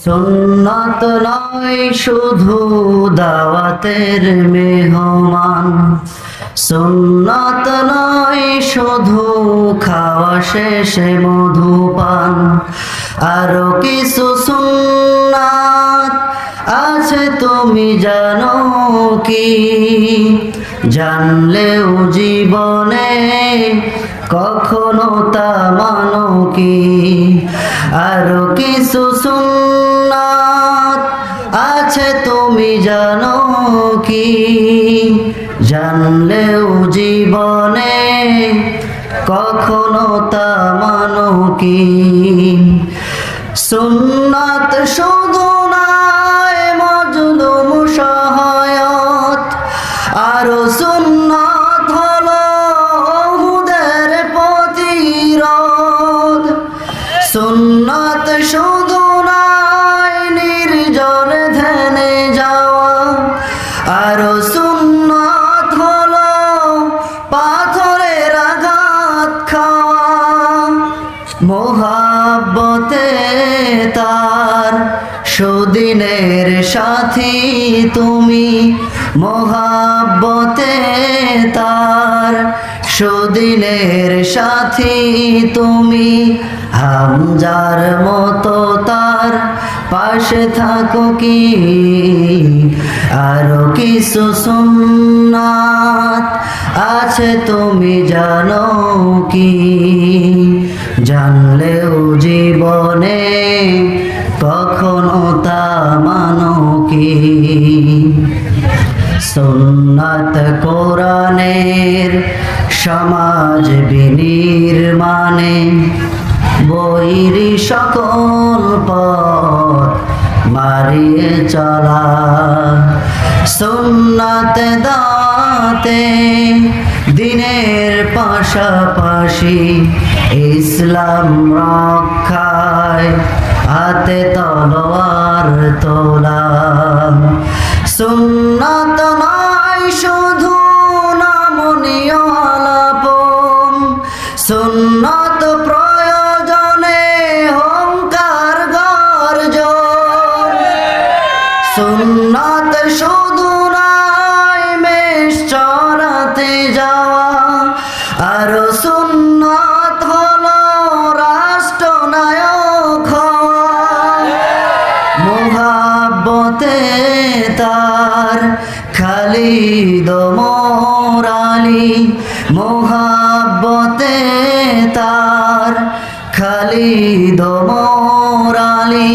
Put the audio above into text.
সুন্নাত নয় শুধু দাওয়াতের মেহমান, সুন্নাত নয় শুধু খাওয়া শেষে মধুপান, আরো কিছু সুন্নাত আছে তুমি জানো কি? জানলেও জীবনে কখনো তা মানো কি? আরো কিছু সুন্নাত আছে তুমি জানো কি? জানলেও জীবনে কখনো তা মানো কি? সুন্নাত শুধু নয় মজলুম সহায়ত, আরো সুন্নাত হলো ওহুদের প্রতিরোধ। সুন্নাত শুধু নয় নির্জন ধ্যানে যাওয়া, আরো সুন্নাত হলো পাথরের আঘাত খাওয়া। মোহাব্বতে তার সুদিনের সাথী তুমি, মোহাব্বতে তার সুদিনের সাথী তুমি। হামজার মতো তার পাশে থাকো কি? আরো কিছু সুন্নাত আছে তুমি জানো কি? জানলেও জীবনে কখনো তা মানো কি? সুন্নাত কোরআনের সমাজ বিনির্মাণে বৈরী সকল পথ মারিয়ে চলা। সুন্নাত দাতে দিনের পাশাপাশি ইসলাম রক্ষায় হাতে তলোয়ার তোলা। সুন্নাত নয় শুধু নামনীয় আলাপন, সুন্নাত প্রয়োজনে হুঙ্কার গর্জন। সুন্নাত শুধু নয় মেষ চরাতে যাওয়া, আরো সুন্নাত হলো রাষ্ট্রনায়ক হওয়া। মোহাব্বতে তার খালিদ ওমর আলী, মোহাব্বতে তার খালিদ ওমর আলী।